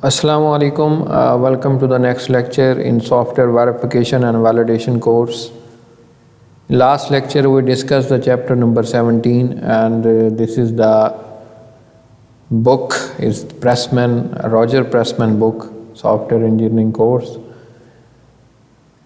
Assalamu alaikum. Welcome to the next lecture in software verification and validation course. Last lecture we discussed the chapter number 17 and this is the book is Roger Pressman book software engineering course.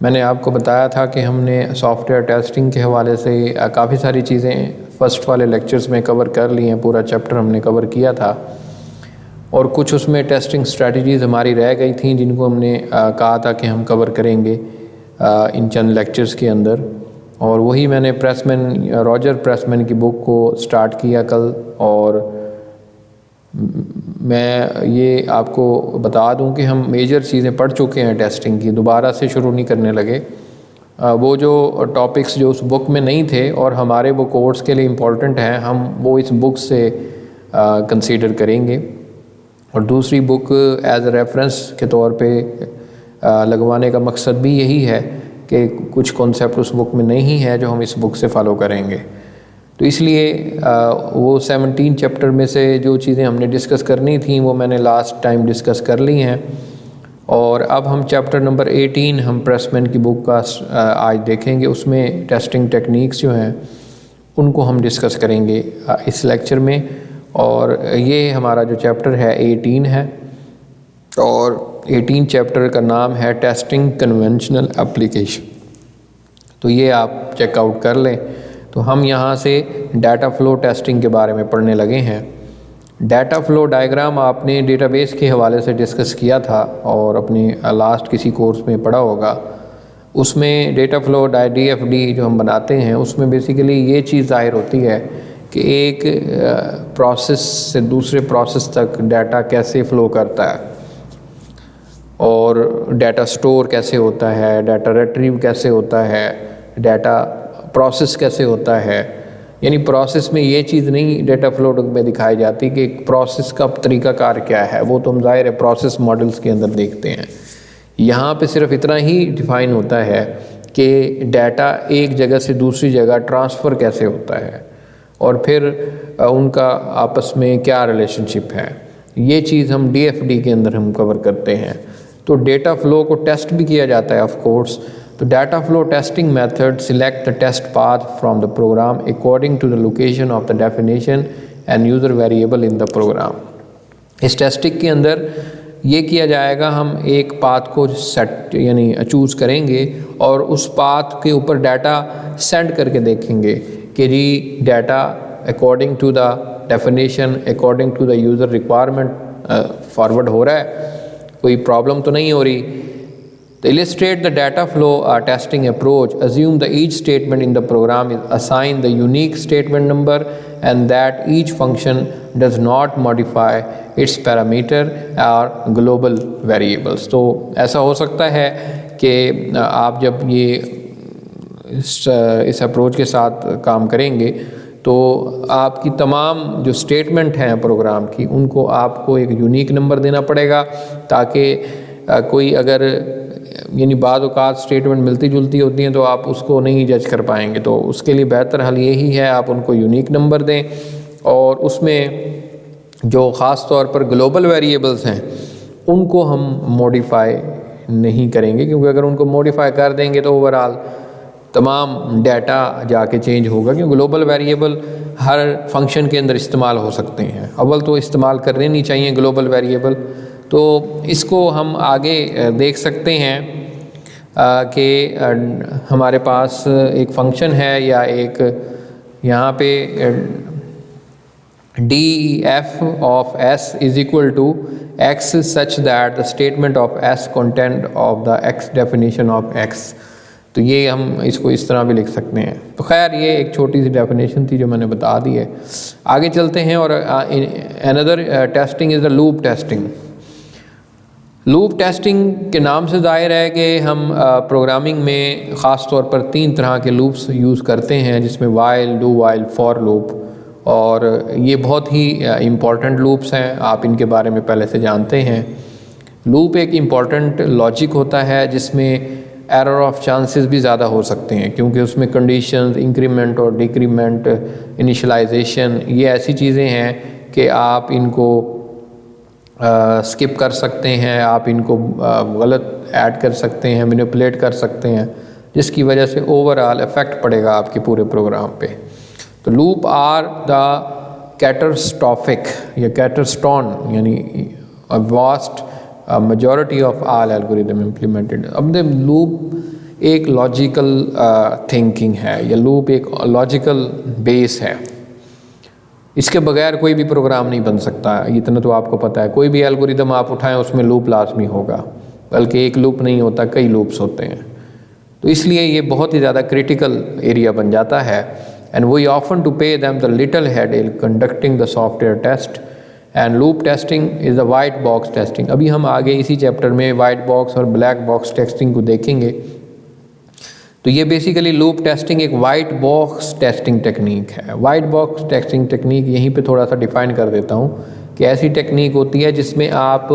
मैंने आपको बताया था कि हमने software testing के हवाले से काफ़ी सारी चीज़ें फर्स्ट वाले लेक्चर्स में कवर कर ली हैं। पूरा चैप्टर हमने कवर किया था और कुछ उसमें टेस्टिंग स्ट्रैटेजीज़ हमारी रह गई थी जिनको हमने कहा था कि हम कवर करेंगे इन चंद लेक्चर्स के अंदर। और वही मैंने रॉजर प्रेसमैन की बुक को स्टार्ट किया कल। और मैं ये आपको बता दूं कि हम मेजर चीज़ें पढ़ चुके हैं टेस्टिंग की, दोबारा से शुरू नहीं करने लगे। वो जो टॉपिक्स जो उस बुक में नहीं थे और हमारे वो कोर्स के लिए इम्पोर्टेंट हैं, हम वो इस बुक से कंसीडर करेंगे। और दूसरी बुक एज ए रेफरेंस के तौर पे लगवाने का मकसद भी यही है कि कुछ कॉन्सेप्ट उस बुक में नहीं है जो हम इस बुक से फॉलो करेंगे। तो इसलिए वो 17 चैप्टर में से जो चीज़ें हमने डिस्कस करनी थी वो मैंने लास्ट टाइम डिस्कस कर ली हैं। और अब हम चैप्टर नंबर 18 हम प्रेसमैन की बुक का आज देखेंगे। उसमें टेस्टिंग टेक्निक्स जो हैं उनको हम डिस्कस करेंगे इस लेक्चर में। और ये हमारा जो चैप्टर है 18 है और 18 चैप्टर का नाम है टेस्टिंग कन्वेंशनल एप्लीकेशन। तो ये आप चेकआउट कर लें। तो हम यहाँ से डाटा फ्लो टेस्टिंग के बारे में पढ़ने लगे हैं। डाटा फ्लो डायग्राम आपने डेटाबेस के हवाले से डिस्कस किया था और अपने लास्ट किसी कोर्स में पढ़ा होगा। उसमें डेटा फ्लो DFD जो हम बनाते हैं उसमें बेसिकली ये चीज़ ज़ाहिर होती है कि एक प्रोसेस से दूसरे प्रोसेस तक डाटा कैसे फ़्लो करता है और डाटा स्टोर कैसे होता है, डाटा रिट्रीव कैसे होता है, डाटा प्रोसेस कैसे होता है। यानी प्रोसेस में ये चीज़ नहीं डाटा फ्लो में दिखाई जाती कि एक प्रोसेस का तरीक़ाकार क्या है, वो तो हम ज़ाहिर है प्रोसेस मॉडल्स के अंदर देखते हैं। यहाँ पे सिर्फ इतना ही डिफ़ाइन होता है कि डाटा एक जगह से दूसरी जगह ट्रांसफ़र कैसे होता है और फिर उनका आपस में क्या रिलेशनशिप है। ये चीज़ हम DFD के अंदर हम कवर करते हैं। तो डेटा फ़्लो को टेस्ट भी किया जाता है ऑफ कोर्स। तो data flow testing method select the test path from the program according to the location of the definition and user variable in the program. इस टेस्टिंग के अंदर ये किया जाएगा, हम एक पाथ को सेट यानी चूज़ करेंगे और उस पाथ के ऊपर डाटा सेंड करके देखेंगे कि जी data according to the definition according to the user requirement forward हो रहा है, कोई प्रॉब्लम तो नहीं हो रही। To illustrate the data flow testing approach, assume that each statement in the program is assigned the unique statement number and that each function does not modify its parameter or global variables। तो ऐसा हो सकता है कि आप जब ये इस अप्रोच के साथ काम करेंगे तो आपकी तमाम जो स्टेटमेंट हैं प्रोग्राम की उनको आपको एक यूनिक नंबर देना पड़ेगा ताकि कोई अगर यानी बाद औक़ात स्टेटमेंट मिलती जुलती होती हैं तो आप उसको नहीं जज कर पाएंगे। तो उसके लिए बेहतर हल यही है आप उनको यूनिक नंबर दें और उसमें जो ख़ास तौर पर ग्लोबल वेरिएबल्स हैं उनको हम मॉडिफाई नहीं करेंगे, क्योंकि अगर उनको मॉडिफाई कर देंगे तो ओवरऑल तमाम डाटा जाके चेंज होगा। क्योंकि ग्लोबल वेरिएबल हर फंक्शन के अंदर इस्तेमाल हो सकते हैं। अव्वल तो इस्तेमाल करने नहीं चाहिए ग्लोबल वेरिएबल। तो इसको हम आगे देख सकते हैं कि हमारे पास एक फंक्शन है या एक यहाँ पे def of s is equal to x such that the statement of s content of the x definition of x। तो ये हम इसको इस तरह भी लिख सकते हैं। तो खैर ये एक छोटी सी डेफिनेशन थी जो मैंने बता दी है। आगे चलते हैं और another testing is the loop testing. Loop testing के नाम से ज़ाहिर है कि हम प्रोग्रामिंग में ख़ास तौर पर 3 तरह के लूप्स यूज़ करते हैं, जिसमें while, do while, for loop. और ये बहुत ही इम्पॉर्टेंट लूप्स हैं, आप इनके बारे में पहले से जानते हैं। लूप एक इम्पॉर्टेंट लॉजिक होता है जिसमें एरर ऑफ चांसेस भी ज़्यादा हो सकते हैं, क्योंकि उसमें कंडीशंस, इंक्रीमेंट और डिक्रीमेंट, इनिशियलाइजेशन, ये ऐसी चीज़ें हैं कि आप इनको स्किप कर सकते हैं, आप इनको गलत ऐड कर सकते हैं, मैनिपुलेट कर सकते हैं, जिसकी वजह से ओवरऑल इफ़ेक्ट पड़ेगा आपके पूरे प्रोग्राम पे। तो लूप आर द कैटस्ट्रॉफिक या कैटरस्टॉन यानी vast majority of all algorithm implemented. अब द लूप एक लॉजिकल थिंकिंग है या लूप एक लॉजिकल बेस है, इसके बगैर कोई भी प्रोग्राम नहीं बन सकता, इतना तो आपको पता है। कोई भी एल्गोरिदम आप उठाएं उसमें लूप लाजमी होगा, बल्कि एक लूप नहीं होता, कई लूप्स होते हैं। तो इसलिए ये बहुत ही ज़्यादा क्रिटिकल एरिया बन जाता है। And we often to pay them the little head in conducting the software test and loop testing is the white box testing. अभी हम आगे इसी चैप्टर में वाइट बॉक्स और ब्लैक बॉक्स टेस्टिंग को देखेंगे। तो ये बेसिकली लूप टेस्टिंग एक वाइट बॉक्स टेस्टिंग टेक्निक है। वाइट बॉक्स टेस्टिंग टेक्निक यहीं पे थोड़ा सा डिफाइन कर देता हूँ कि ऐसी टेक्निक होती है जिसमें आप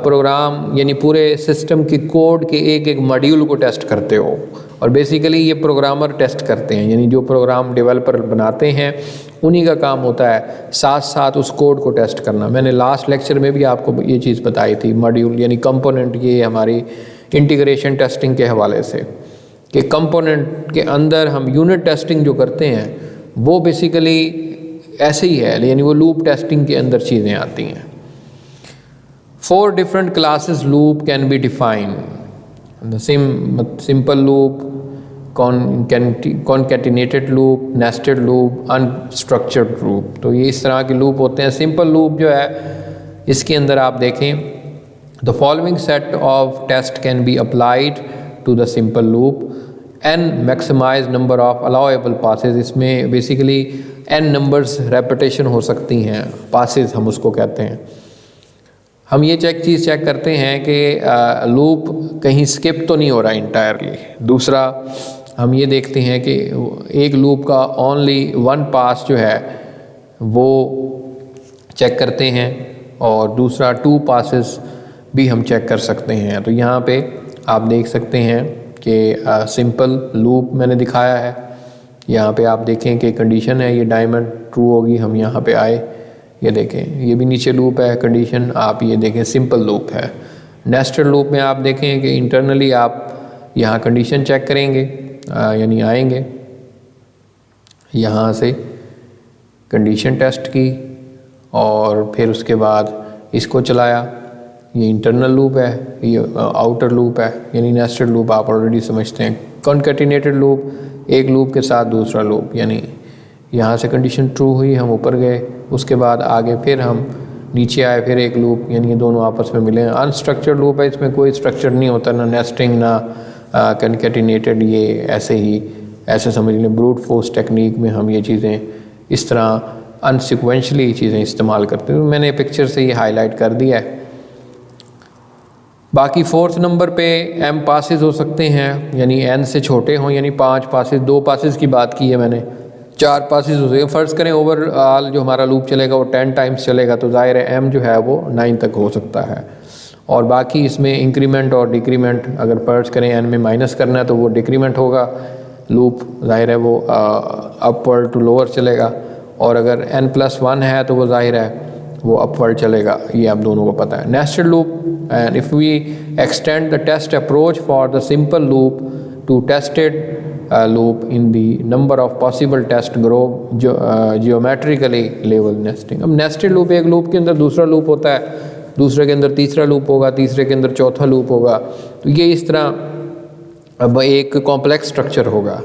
प्रोग्राम यानी पूरे सिस्टम के कोड के एक एक मॉड्यूल को टेस्ट करते हो, और बेसिकली ये प्रोग्रामर टेस्ट करते हैं, यानी जो प्रोग्राम डेवलपर बनाते हैं उन्हीं का काम होता है साथ साथ उस कोड को टेस्ट करना। मैंने लास्ट लेक्चर में भी आपको ये चीज़ बताई थी, मॉड्यूल यानी कंपोनेंट, ये हमारी इंटीग्रेशन टेस्टिंग के हवाले से कि कंपोनेंट के अंदर हम यूनिट टेस्टिंग जो करते हैं वो बेसिकली ऐसे ही है, यानी वो लूप टेस्टिंग के अंदर चीज़ें आती हैं। 4 different classes loop can be define, simple loop, concatenated loop, nested loop, unstructured loop. तो ये इस तरह के लूप होते हैं। सिंपल लूप जो है इसके अंदर आप देखें, the following set of test can be applied to the simple loop, n maximise number of allowable passes. इसमें बेसिकली n नंबर्स रेपिटेशन हो सकती हैं, पासेस हम उसको कहते हैं। हम ये चीज़ चेक करते हैं कि लूप कहीं स्किप तो नहीं हो रहा इंटायरली। दूसरा हम ये देखते हैं कि एक लूप का ओनली 1 पास जो है वो चेक करते हैं, और दूसरा 2 पासेस भी हम चेक कर सकते हैं। तो यहाँ पे आप देख सकते हैं कि सिंपल लूप मैंने दिखाया है। यहाँ पे आप देखें कि कंडीशन है ये डायमंड ट्रू होगी, हम यहाँ पे आए, ये देखें ये भी नीचे लूप है कंडीशन, आप ये देखें सिंपल लूप है। नेस्टेड लूप में आप देखें कि इंटरनली आप यहाँ कंडीशन चेक करेंगे, यानी आएंगे यहाँ से कंडीशन टेस्ट की और फिर उसके बाद इसको चलाया, ये इंटरनल लूप है, ये आउटर लूप है, यानी नेस्टेड लूप आप ऑलरेडी समझते हैं। कॉन्कैटिनेटेड लूप, एक लूप के साथ दूसरा लूप, यानी यहाँ से कंडीशन ट्रू हुई, हम ऊपर गए, उसके बाद आगे फिर हम नीचे आए, फिर एक लूप, यानी ये दोनों आपस में मिले। अनस्ट्रक्चर्ड लूप है, इसमें कोई स्ट्रक्चर नहीं होता, ना नेस्टिंग ना कॉन्कैटिनेटेड, ये ऐसे ही ऐसे समझ लें ब्रूट फोर्स टेक्निक में हम ये चीज़ें इस तरह अनसिक्वेंशली चीज़ें इस्तेमाल करते हैं। मैंने पिक्चर से ये हाईलाइट कर दिया है। बाकी 4th नंबर पे m पासेस हो सकते हैं, यानी n से छोटे हों, यानी 5 पासेस, 2 पासेस की बात की है मैंने, 4 पासेस हो सकते हैं। फ़र्ज़ करें ओवरऑल जो हमारा लूप चलेगा वो 10 टाइम्स चलेगा, तो ज़ाहिर है m जो है वो 9 तक हो सकता है। और बाकी इसमें इंक्रीमेंट और डिक्रीमेंट, अगर फ़र्ज़ करें n में माइनस करना है तो वो डिक्रीमेंट होगा, लूप ज़ाहिर है वो अपवर्ड टू लोअर चलेगा, और अगर n+1 है तो वो ज़ाहिर है वो अपवर्ड चलेगा, ये आप दोनों को पता है। Nested loop, and if we extend the test approach for the simple loop to tested loop in the number of possible test grow geometrically level nesting. अब नेस्टेड लूप, एक लूप के अंदर दूसरा लूप होता है, दूसरे के अंदर तीसरा लूप होगा, तीसरे के अंदर चौथा लूप होगा, तो ये इस तरह अब एक कॉम्प्लेक्स स्ट्रक्चर होगा।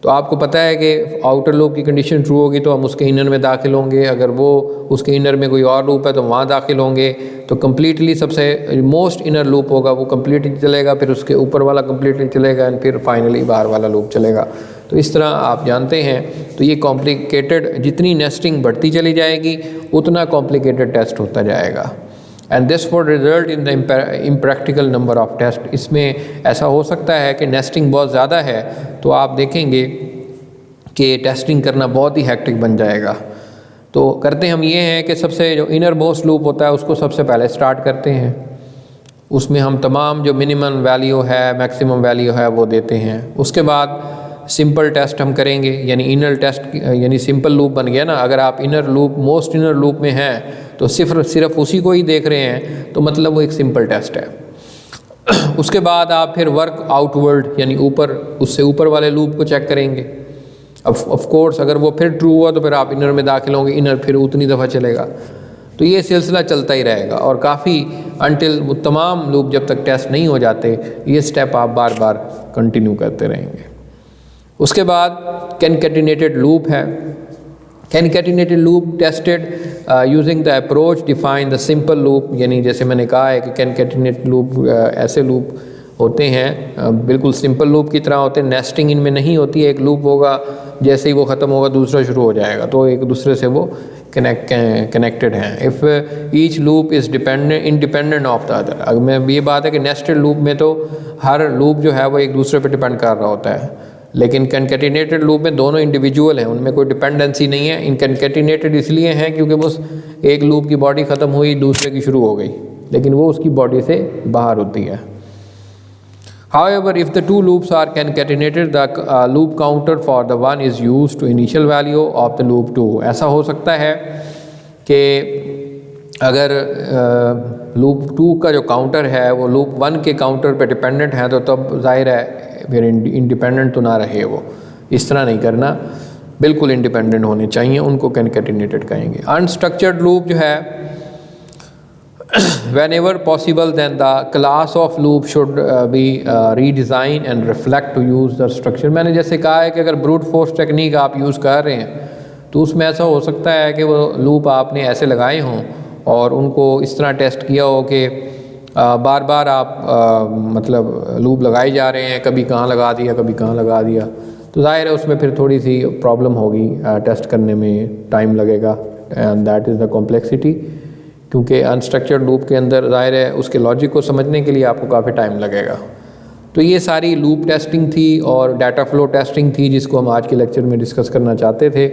तो आपको पता है कि आउटर लूप की कंडीशन ट्रू होगी तो हम उसके इनर में दाखिल होंगे, अगर वो उसके इनर में कोई और लूप है तो वहाँ दाखिल होंगे। तो कम्प्लीटली सबसे मोस्ट इनर लूप होगा वो कम्प्लीटली चलेगा, फिर उसके ऊपर वाला कम्प्लीटली चलेगा, एंड फिर फाइनली बाहर वाला लूप चलेगा। तो इस तरह आप जानते हैं। तो ये कॉम्प्लिकेटेड, जितनी नेस्टिंग बढ़ती चली जाएगी उतना कॉम्प्लिकेटेड टेस्ट होता जाएगा, and this would result in the impractical number of test. इसमें ऐसा हो सकता है कि नेस्टिंग बहुत ज़्यादा है तो आप देखेंगे कि टेस्टिंग करना बहुत ही हैक्टिक बन जाएगा। तो करते हम ये हैं कि सबसे जो इनर मोस्ट लूप होता है उसको सबसे पहले स्टार्ट करते हैं, उसमें हम तमाम जो मिनिमम वैल्यू है, मैक्सिमम वैल्यू है वो देते हैं। उसके बाद सिंपल टेस्ट हम करेंगे, यानी इनर टेस्ट, यानी सिंपल लूप बन गया ना। अगर आप inner loop, most inner loop में हैं तो सिर्फ उसी को ही देख रहे हैं तो मतलब वो एक सिंपल टेस्ट है। उसके बाद आप फिर वर्क आउटवर्ड यानी ऊपर, उससे ऊपर वाले लूप को चेक करेंगे। अब ऑफ कोर्स अगर वो फिर ट्रू हुआ तो फिर आप इनर में दाखिल होंगे, इनर फिर उतनी दफ़ा चलेगा। तो ये सिलसिला चलता ही रहेगा और काफ़ी अनटिल वो तमाम लूप जब तक टेस्ट नहीं हो जाते, ये स्टेप आप बार बार कंटिन्यू करते रहेंगे। उसके बाद कॉन्कैटिनेटेड लूप है। Concatenated loop tested using the approach define the simple loop, यानी जैसे मैंने कहा है कि कॉन्कैटिनेटेड लूप ऐसे लूप होते हैं बिल्कुल सिंपल लूप की तरह होते हैं, नेस्टिंग इनमें नहीं होती है। एक लूप होगा, जैसे ही वो ख़त्म होगा दूसरा शुरू हो जाएगा, तो एक दूसरे से वो कनेक्टेड हैं। If each loop is independent of the other. अगर मैं ये बात है कि नेस्टेड लूप में तो हर लूप जो है वो एक दूसरे पे डिपेंड कर रहा होता है, लेकिन कॉन्कैटिनेटेड लूप में दोनों इंडिविजुअल हैं, उनमें कोई डिपेंडेंसी नहीं है। इन कॉन्कैटिनेटेड इसलिए हैं क्योंकि बस एक लूप की बॉडी ख़त्म हुई दूसरे की शुरू हो गई, लेकिन वो उसकी बॉडी से बाहर होती है। However, if the two loops are concatenated, the loop counter for the one is used to initial value of the loop 2. ऐसा हो सकता है कि अगर लूप 2 का जो काउंटर है वो लूप 1 के काउंटर पे डिपेंडेंट है तो तब जाहिर है फिर इंडिपेंडेंट तो ना रहे वो। इस तरह नहीं करना, बिल्कुल इंडिपेंडेंट होने चाहिए, उनको कॉन्कैटिनेटेड कहेंगे। अनस्ट्रक्चर्ड लूप जो है whenever possible then the class of loop should be redesigned and reflect to use the structure। मैंने जैसे कहा है कि अगर ब्रूट फोर्स टेक्निक आप यूज़ कर रहे हैं तो उसमें ऐसा हो सकता है कि वो लूप आपने ऐसे लगाए हों और उनको इस तरह टेस्ट किया हो कि बार बार आप मतलब लूप लगाए जा रहे हैं, कभी कहाँ लगा दिया कभी कहाँ लगा दिया, तो ज़ाहिर है उसमें फिर थोड़ी सी प्रॉब्लम होगी, टेस्ट करने में टाइम लगेगा and that is the complexity. क्योंकि अनस्ट्रक्चर्ड लूप के अंदर ज़ाहिर है उसके लॉजिक को समझने के लिए आपको काफ़ी टाइम लगेगा। तो ये सारी लूप टेस्टिंग थी और डाटा फ्लो टेस्टिंग थी जिसको हम आज के लेक्चर में डिस्कस करना चाहते थे।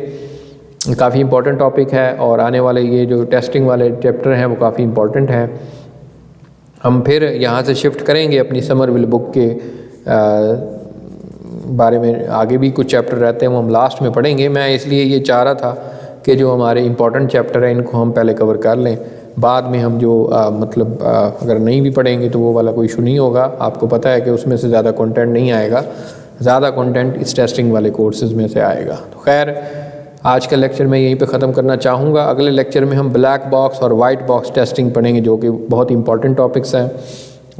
काफ़ी इंपॉर्टेंट टॉपिक है और आने वाले ये जो टेस्टिंग वाले चैप्टर हैं वो काफ़ी इंपॉर्टेंट हैं। हम फिर यहाँ से शिफ्ट करेंगे अपनी समरविल बुक के बारे में, आगे भी कुछ चैप्टर रहते हैं वो हम लास्ट में पढ़ेंगे। मैं इसलिए ये चाह रहा था कि जो हमारे इंपॉर्टेंट चैप्टर हैं इनको हम पहले कवर कर लें, बाद में हम जो अगर नहीं भी पढ़ेंगे तो वो वाला कोई इशू नहीं होगा। आपको पता है कि उसमें से ज़्यादा कंटेंट नहीं आएगा, ज़्यादा कंटेंट इस टेस्टिंग वाले कोर्सेज़ में से आएगा। तो खैर आज का लेक्चर मैं यहीं पे ख़त्म करना चाहूँगा। अगले लेक्चर में हम ब्लैक बॉक्स और वाइट बॉक्स टेस्टिंग पढ़ेंगे जो कि बहुत इंपॉर्टेंट टॉपिक्स हैं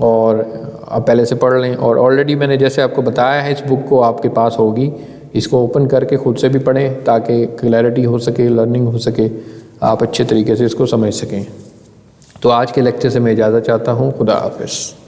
और आप पहले से पढ़ लें। और ऑलरेडी मैंने जैसे आपको बताया है इस बुक को आपके पास होगी, इसको ओपन करके ख़ुद से भी पढ़ें ताकि क्लैरिटी हो सके, लर्निंग हो सके, आप अच्छे तरीके से इसको समझ सकें। तो आज के लेक्चर से मैं इजाज़त चाहता हूँ। खुदा हाफ़िज़।